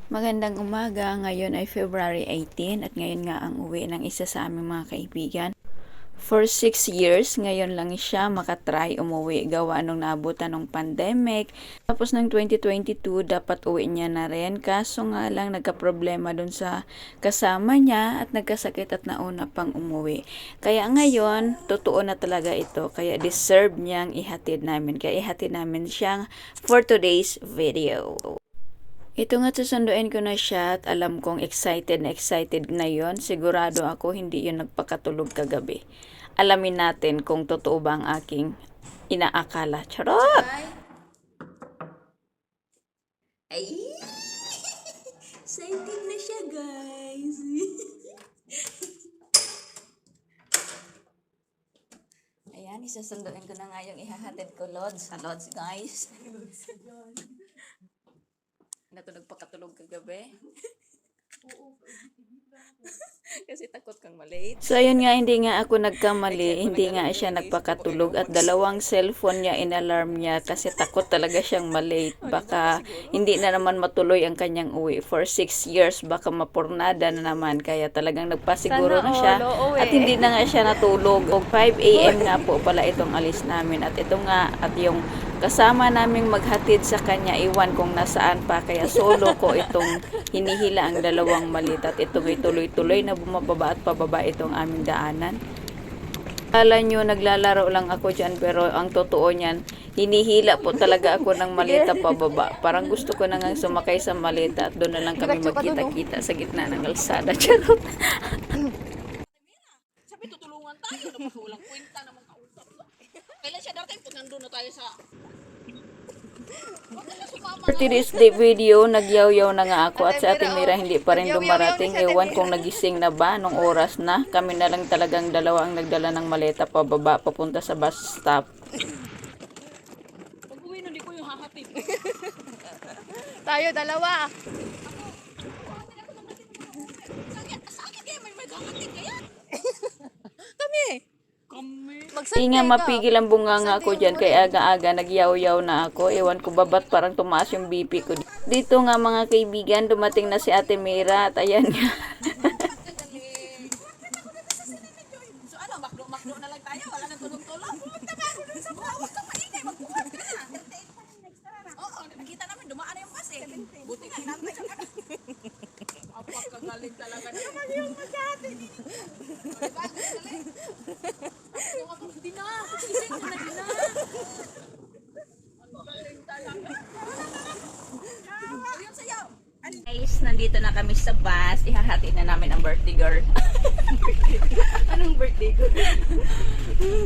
Magandang umaga, ngayon ay February 18 at ngayon nga ang uwi ng isa sa aming mga kaibigan. For 6 years, ngayon lang siya makatry umuwi gawa nung naabutan ng pandemic. Tapos ng 2022, dapat uwi niya na rin. Kaso nga lang nagka-problema dun sa kasama niya at nagkasakit at nauna pang umuwi. Kaya ngayon, totoo na talaga ito. Kaya deserve niyang ihatid namin. Kaya ihatid namin siyang for today's video. Ito nga susunduin ko na siya at alam kong excited na yon. Sigurado ako hindi yun nagpakatulog kagabi. Alamin natin kung totoo ba ang aking inaakala. Charot! Ay! Excited na siya, guys. Ayan, isasunduin ko na nga yung ihahatid ko, Lods. Lods, guys. Na to nagpakatulog kagabi. Kasi takot kang malate. So ayun nga, hindi nga ako nagkamali, hindi nga siya nagpakatulog at dalawang cellphone niya in-alarm niya kasi takot talaga siyang malate. Baka hindi na naman matuloy ang kanyang uwi. For 6 years, baka mapurnada na naman. Kaya talagang nagpasiguro na siya at hindi na nga siya natulog. 5 a.m. nga po pala itong alis namin at ito nga at yung kasama naming maghatid sa kanya, iwan kung nasaan pa. Kaya solo ko itong hinihila ang dalawang malit at itong tuloy-tuloy na bumababa at pababa itong aming daanan. Akala nyo naglalaro lang ako dyan pero ang totoo niyan, hinihila po talaga ako ng malita pababa. Parang gusto ko na nga sumakay sa malita at doon na lang kami magkita-kita sa gitna ng kalsada. Charot! Sabi, tutulungan tayo. Walang kwenta naman kausap. Kailan siya darating pag nandun na tayo sa... For today's video, nagyaw-yaw na nga ako at sa Ate Mira hindi pa rin dumarating. Ewan kung nagising na ba nung oras na. Kami na lang talagang dalawa ang nagdala ng maleta pababa papunta sa bus stop. Pag uwi, hindi ko yung hahatid. Tayo dalawa. Sa akin kaya may hahatid kaya? Kami. Hindi nga mapigil ang bunganga ko dyan kaya aga-aga nagyaw-yaw na ako. Ewan ko ba ba't parang tumaas yung BP ko. Dito nga mga kaibigan, dumating na si Ate Mira at ayan nga. So ano, makdo na lang tayo. Wala nang tulong-tulong. Pumunta ka. Huwag kang maingay. Magbuhat ka na. Oo, nakita namin dumaan na yung bus eh. Buti nga, inantay ka na. Apakagaling talaga. Naman yung maghahatid. Diba? Hindi na. Isip ko na din na. Apakagaling talaga. Yung sayaw. Guys, nandito na kami sa bus. Ihahati na namin ang birthday girl. Anong birthday ko?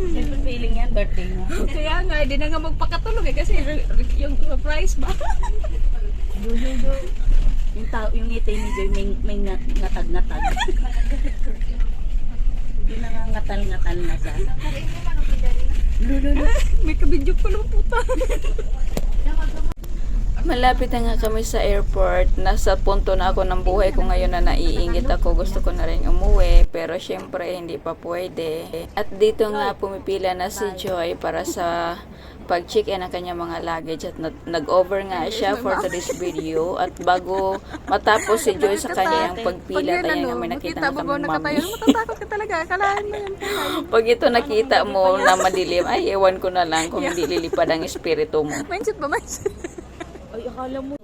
Siyempre feeling yan, birthday mo. Kaya nga, hindi na nga magpakatulog eh. Kasi yung surprise ba? Yung tao, yung ngiti ni Joy may ngatag-ngatag. Hindi na nga ngatal-ngatal na siya. Lululu. May kabidyo pa lang puta. Malapit na nga kami sa airport. Nasa punto na ako ng buhay ko ngayon na naiingit ako. Gusto ko na rin umuwi. Pero syempre hindi pa pwede. At dito nga pumipila na si Joy para sa pag-check-in ng kanyang mga luggage. At nag-over nga siya for today's video. At bago matapos si Joy sa kanyang pagpila, tayo nga may nakita na kami mami. Matatakot ka talaga. Akalain mo yan. Pag ito nakita mo na madilim, ay ewan ko na lang kung hindi lilipad ang espiritu mo. Mindset ba? Mindset. Ay, akala mo.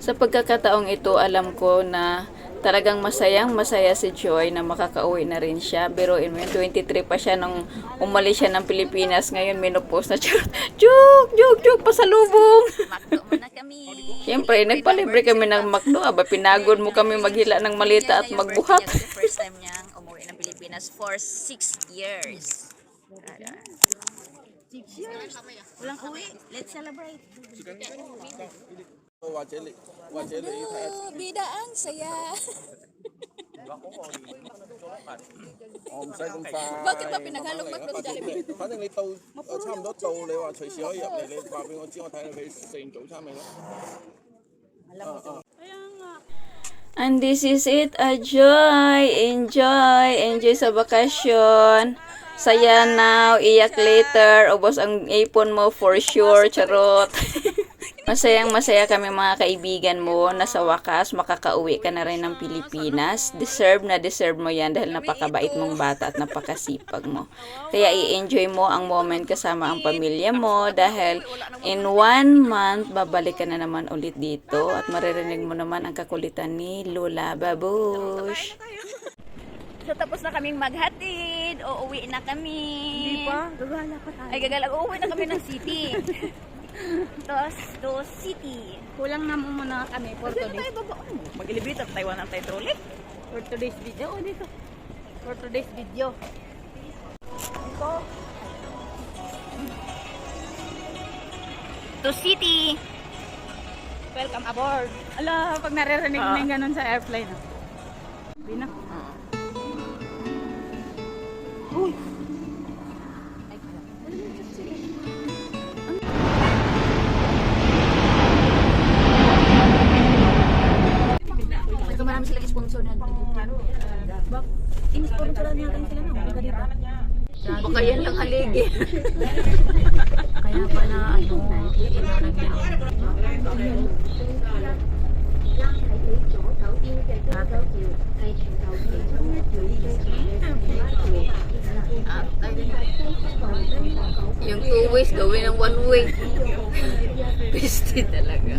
Sa pagkakataong ito, alam ko na talagang masaya si Joy na makakauwi na rin siya. Pero in 23 pa siya nung umalis siya ng Pilipinas. Ngayon minopost na siya. Juk, pasalubong! Makdo mo na kami. Siyempre, nagpalibre kami ng McDo. Aba, pinagod mo kami maghila ng malita at magbuhat. First time niyang umuwi ng Pilipinas for 6 years. 6 years? Walang uwi. Let's celebrate. Bida ang saya. Bakit ba pinaghalong McDo sa Jollibee? 反正你到差唔多到，你話隨時可以入嚟，你話俾我知，我睇下你食完早餐未咯。 And this is it, a joy. Enjoy sa bakasyon. Saya now, iyak later. Ubos ang ipon mo for sure, charot. Masayang masaya kami mga kaibigan mo na sa wakas makakauwi ka na rin ng Pilipinas. Deserve na deserve mo yan dahil napakabait mong bata at napakasipag mo. Kaya i-enjoy mo ang moment kasama ang pamilya mo dahil in 1 month babalik ka na naman ulit dito at maririnig mo naman ang kakulitan ni Lola Babush. So tapos na kaming maghatid, uuwi na kami. Hindi pa, gagala pa tayo. Ay gagalag, uuwi na kami ng city. to city. Kulang na muna kami for today. Mag-elevator, Taiwan ang tayo trolley. For today's video. Oh, dito. For today's video. To city. Welcome aboard. Ala, pag naririnig mo yung ganun sa airplane. Hindi na. Marami sila sponsor na. Ini-sponsor niya rin sila na. Baka yan lang haligi. Kaya pala ano, Yung 2 ways gawin ng 1 way. Piste talaga.